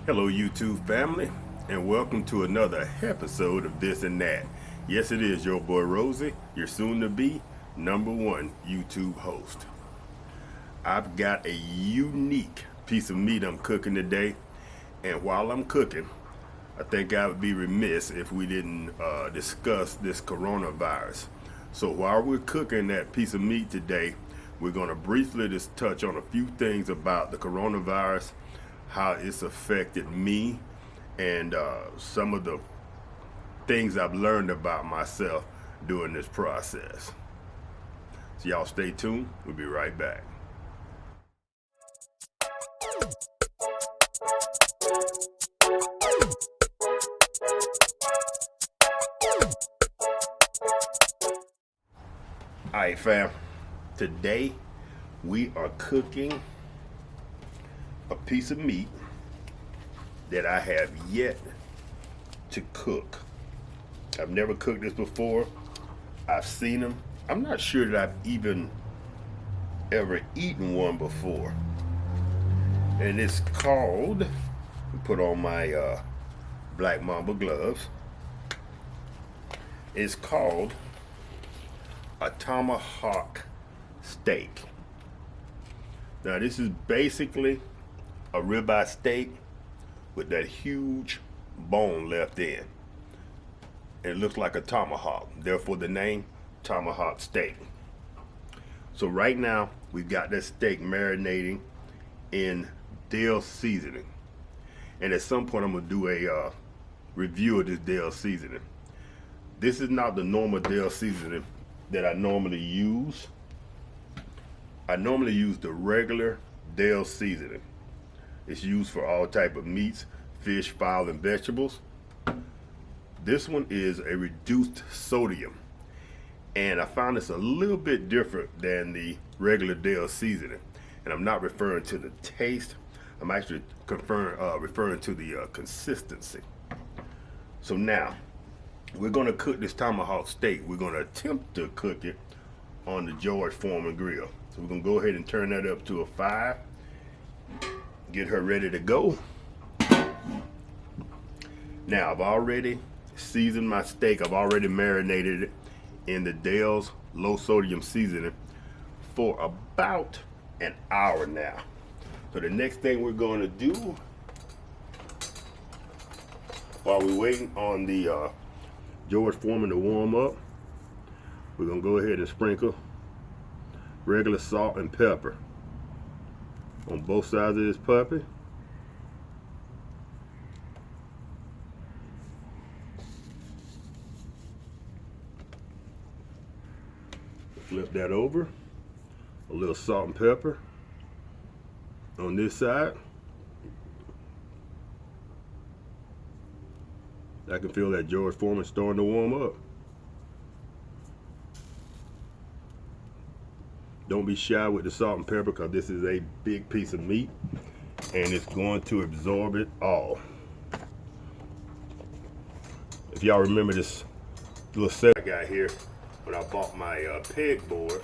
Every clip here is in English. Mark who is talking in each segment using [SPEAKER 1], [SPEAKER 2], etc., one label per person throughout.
[SPEAKER 1] Hello, YouTube family, and welcome to another episode of This and That. Yes, it is your boy Rosie, your soon-to-be #1 YouTube host. I've got a unique piece of meat I'm cooking today, and while I'm cooking, I think I would be remiss if we didn't discuss this coronavirus. So while we're cooking that piece of meat today, we're going to briefly just touch on a few things about the coronavirus, how it's affected me, and some of the things I've learned about myself during this process. So y'all stay tuned. We'll be right back. Alright fam, today we are cooking a piece of meat that I have yet to cook. I've never cooked this before. I've seen them. I'm not sure that I've even ever eaten one before. And it's called, put on my Black Mamba gloves. It's called a Tomahawk steak. Now this is basically a ribeye steak with that huge bone left in. It looks like a tomahawk, therefore the name Tomahawk steak. So right now we've got that steak marinating in dill seasoning, and at some point I'm gonna do a review of this dill seasoning. This is not the normal dill seasoning that I normally use. I normally use the regular dill seasoning. It's used for all type of meats, fish, fowl, and vegetables. This one is a reduced sodium, and I found it's a little bit different than the regular dill seasoning. And I'm not referring to the taste. I'm actually referring to the consistency. So now we're going to cook this tomahawk steak. We're going to attempt to cook it on the George Foreman grill. So we're going to go ahead and turn that up to a 5. Get her ready to go. Now I've already seasoned my steak. I've already marinated it in the Dale's low sodium seasoning for about an hour now. So the next thing we're going to do while we're waiting on the George Foreman to warm up, we're going to go ahead and sprinkle regular salt and pepper on both sides of this puppy. Flip that over. A little salt and pepper on this side. I can feel that George Foreman starting to warm up. Don't be shy with the salt and pepper, because this is a big piece of meat and it's going to absorb it all. If y'all remember this little set I got here when I bought my pegboard,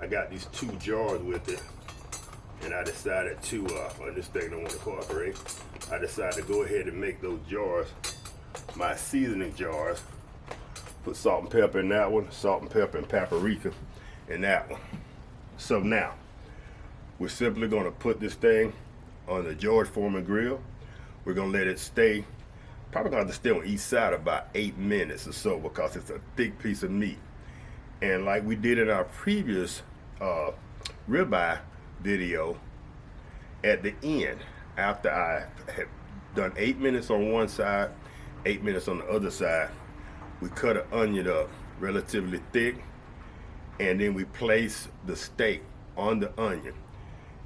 [SPEAKER 1] I got these 2 jars with it, and I decided to, well, this thing don't want to cooperate. I decided to go ahead and make those jars my seasoning jars. Put salt and pepper in that one, salt and pepper and paprika in that one. So now we're simply going to put this thing on the George Foreman grill. We're going to let it stay, probably going to have to stay on each side about 8 minutes or so, because it's a thick piece of meat. And like we did in our previous ribeye video, at the end, after I had done 8 minutes on one side, 8 minutes on the other side, we cut an onion up relatively thick, and then we place the steak on the onion,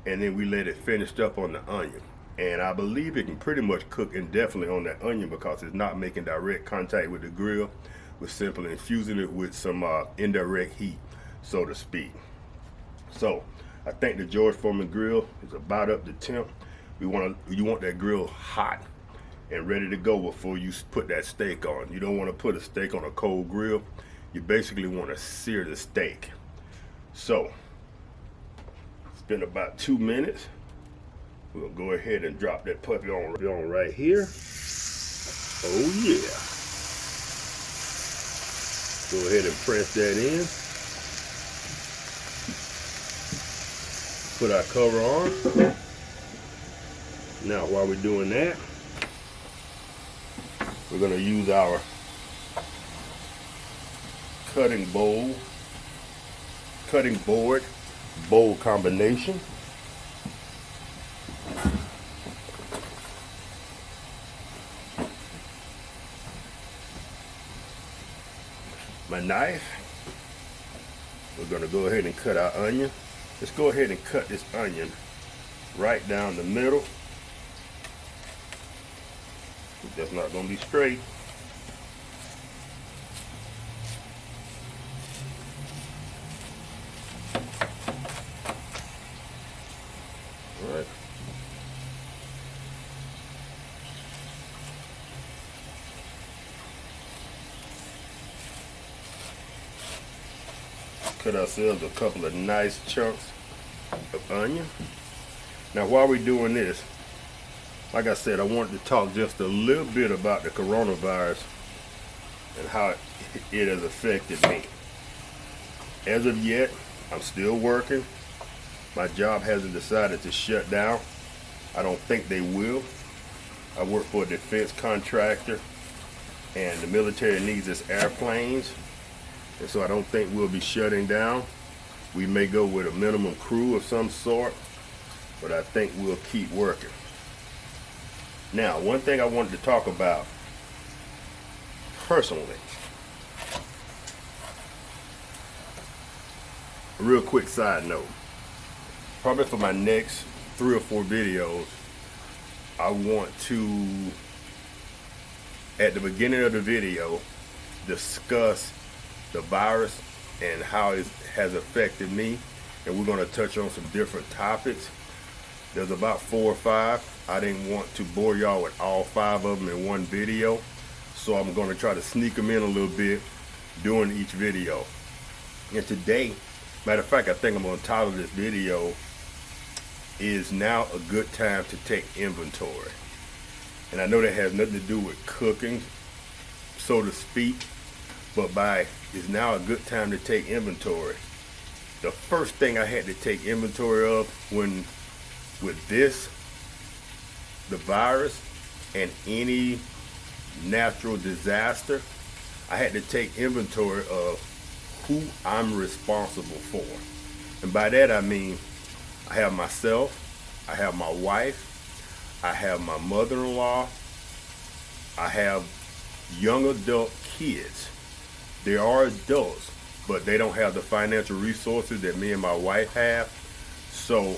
[SPEAKER 1] and then we let it finish up on the onion. And I believe it can pretty much cook indefinitely on that onion, because it's not making direct contact with the grill. We're simply infusing it with some indirect heat, so to speak. So I think the George Foreman grill is about up to temp. You want that grill hot and ready to go before you put that steak on. You don't want to put a steak on a cold grill. You basically want to sear the steak. So been about 2 minutes. We'll go ahead and drop that puppy on right here. Oh yeah. Go ahead and press that in. Put our cover on. Now while we're doing that, we're going to use our cutting board bowl combination. My knife. We're going to go ahead and cut our onion. Let's go ahead and cut this onion right down the middle. That's not going to be straight. All right. Cut ourselves a couple of nice chunks of onion. Now while we're doing this, like I said, I wanted to talk just a little bit about the coronavirus and how it has affected me. As of yet, I'm still working. My job hasn't decided to shut down. I don't think they will. I work for a defense contractor, and the military needs its airplanes. And so I don't think we'll be shutting down. We may go with a minimum crew of some sort, but I think we'll keep working. Now, one thing I wanted to talk about personally. A real quick side note. Probably for my next 3 or 4 videos, I want to, at the beginning of the video, discuss the virus and how it has affected me, and we're going to touch on some different topics. There's about 4 or 5. I didn't want to bore y'all with all 5 of them in one video, so I'm going to try to sneak them in a little bit during each video. And today, matter of fact, I think I'm going to title this video, "Is Now a Good Time to Take Inventory?" And I know that has nothing to do with cooking, so to speak, but by "is now a good time to take inventory," the first thing I had to take inventory of with this, the virus, and any natural disaster, I had to take inventory of who I'm responsible for. And by that I mean, I have myself, I have my wife, I have my mother-in-law, I have young adult kids. They are adults, but they don't have the financial resources that me and my wife have. So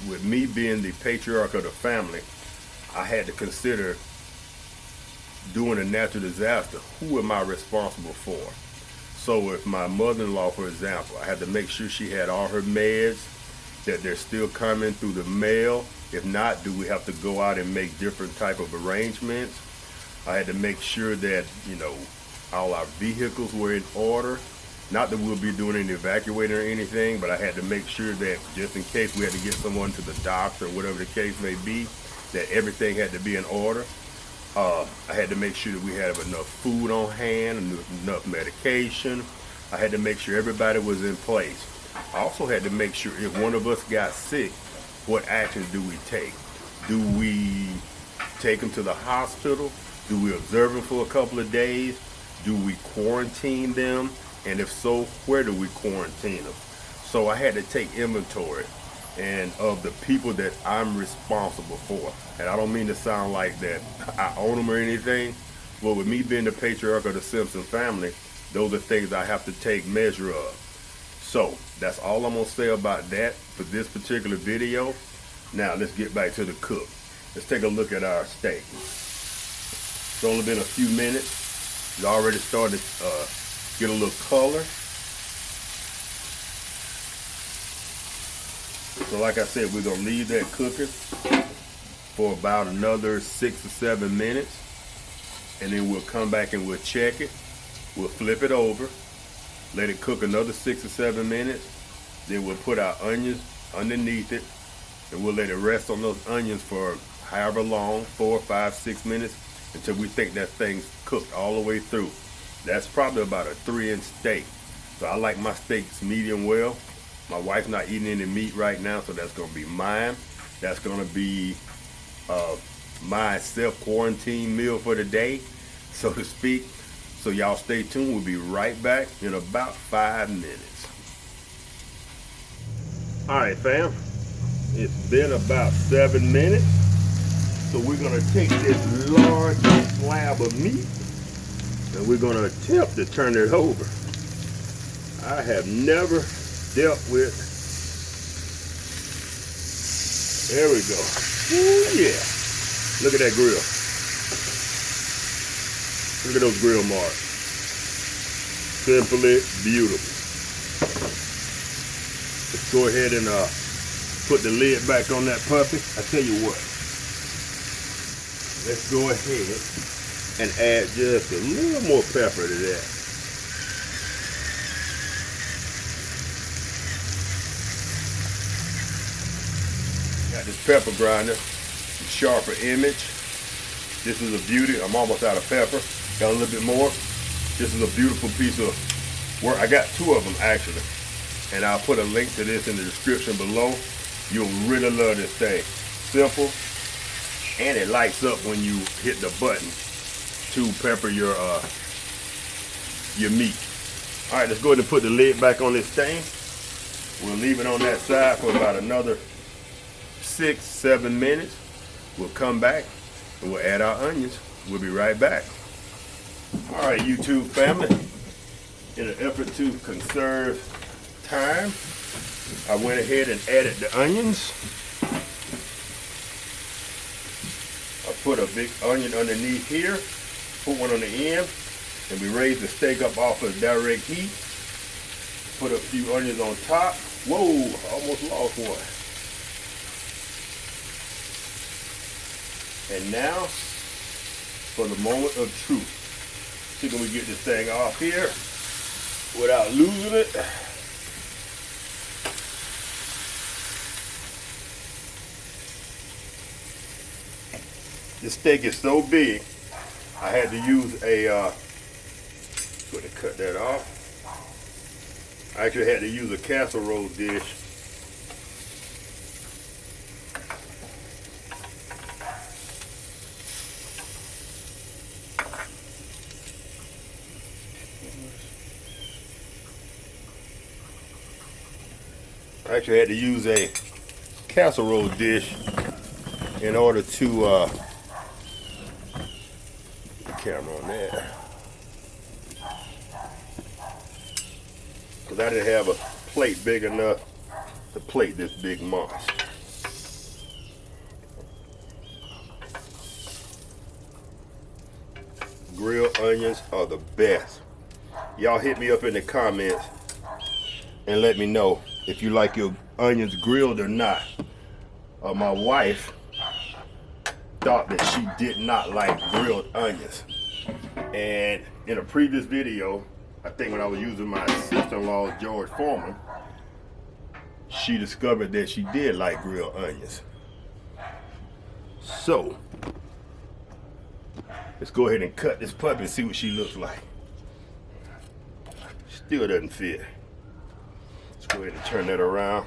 [SPEAKER 1] with me being the patriarch of the family, I had to consider, doing a natural disaster, who am I responsible for? So with my mother-in-law, for example, I had to make sure she had all her meds, that they're still coming through the mail. If not, do we have to go out and make different type of arrangements? I had to make sure that, all our vehicles were in order. Not that we'll be doing any evacuating or anything, but I had to make sure that just in case we had to get someone to the doctor or whatever the case may be, that everything had to be in order. I had to make sure that we had enough food on hand, enough medication. I had to make sure everybody was in place. I also had to make sure if one of us got sick, what actions do we take? Do we take them to the hospital? Do we observe them for a couple of days? Do we quarantine them? And if so, where do we quarantine them? So I had to take inventory and of the people that I'm responsible for. And I don't mean to sound like that I own them or anything, but with me being the patriarch of the Simpson family, those are things I have to take measure of. So that's all I'm gonna say about that for this particular video. Now let's get back to the cook. Let's take a look at our steak. It's only been a few minutes. It's already started to get a little color. So like I said, we're gonna leave that cooking for about another 6 or 7 minutes, and then we'll come back and we'll check it. We'll flip it over, let it cook another 6 or 7 minutes. Then we'll put our onions underneath it, and we'll let it rest on those onions for however long, 4, 5, 6 minutes, until we think that thing's cooked all the way through. That's probably about a 3-inch steak. So I like my steaks medium well. My wife's not eating any meat right now, so that's gonna be mine. That's gonna be my self-quarantine meal for the day, so to speak. So y'all stay tuned. We'll be right back in about 5 minutes. All right, fam. It's been about 7 minutes. So we're gonna take this large slab of meat and we're gonna attempt to turn it over. I have never dealt with. There we go. Ooh, yeah. Look at that grill. Look at those grill marks. Simply beautiful. Let's go ahead and put the lid back on that puppy. I tell you what. Let's go ahead and add just a little more pepper to that. Got this pepper grinder, sharper image. This is a beauty. I'm almost out of pepper. Got a little bit more. This is a beautiful piece of work. I got 2 of them actually, and I'll put a link to this in the description below. You'll really love this thing. Simple, and it lights up when you hit the button to pepper your meat. All right, let's go ahead and put the lid back on this thing. We'll leave it on that side for about another 6, 7 minutes. We'll come back and we'll add our onions. We'll be right back. All right, YouTube family, in an effort to conserve time, I went ahead and added the onions. I put a big onion underneath here, put one on the end, and we raised the steak up off of direct heat. Put a few onions on top. Whoa, almost lost one. And now, for the moment of truth. See, can we get this thing off here without losing it? This steak is so big, I had to use a, going to cut that off. I actually had to use a casserole dish. I actually had to use a casserole dish in order to the camera on there, because I didn't have a plate big enough to plate this big monster. Grilled onions are the best. Y'all hit me up in the comments and let me know if you like your onions grilled or not. My wife thought that she did not like grilled onions. And in a previous video, I think when I was using my sister-in-law's George Foreman, she discovered that she did like grilled onions. So, let's go ahead and cut this puppy and see what she looks like. Still doesn't fit. Let's go ahead and turn that around.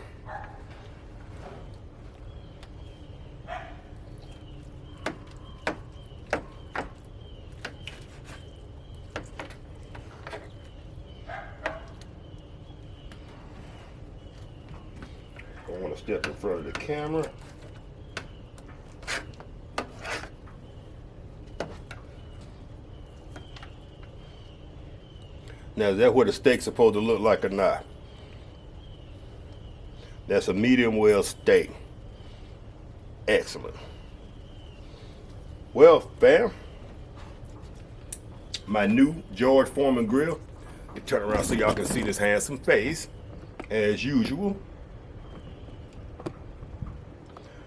[SPEAKER 1] I want to step in front of the camera. Now, is that what a steak's supposed to look like or not? That's a medium well steak. Excellent. Well, fam, my new George Foreman grill. You turn around so y'all can see this handsome face, as usual.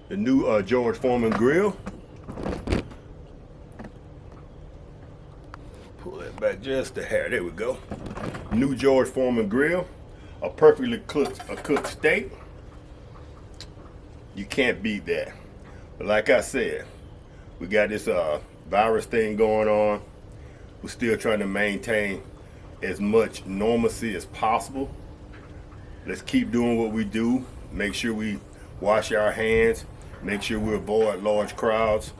[SPEAKER 1] The new George Foreman grill. Pull that back just a hair. There we go. New George Foreman grill. A perfectly cooked steak. You can't beat that. But like I said, we got this virus thing going on. We're still trying to maintain as much normalcy as possible. Let's keep doing what we do. Make sure we wash our hands. Make sure we avoid large crowds.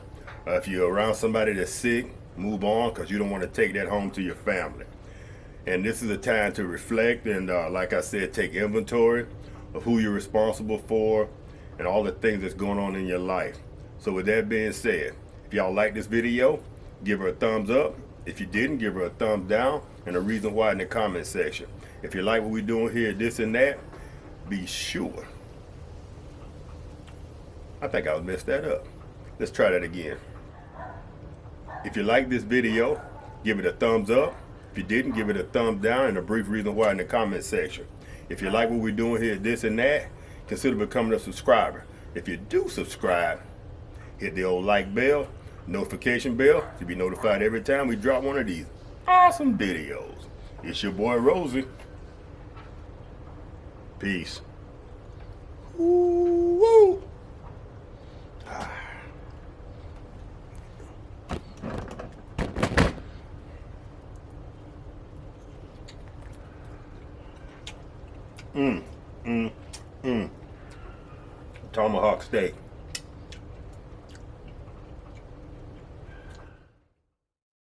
[SPEAKER 1] If you're around somebody that's sick, move on, because you don't want to take that home to your family. And this is a time to reflect and, like I said, take inventory of who you're responsible for and all the things that's going on in your life. So with that being said, if y'all like this video, give her a thumbs up. If you didn't, give her a thumbs down and a reason why in the comment section. If you like what we're doing here, this and that, be sure. I think I messed that up. Let's try that again. If you like this video, give it a thumbs up. If you didn't, give it a thumbs down and a brief reason why in the comment section. If you like what we're doing here, this and that, consider becoming a subscriber. If you do subscribe, hit the old like bell, notification bell to be notified every time we drop one of these awesome videos. It's your boy Rosie. Peace. Woo! Tomahawk steak.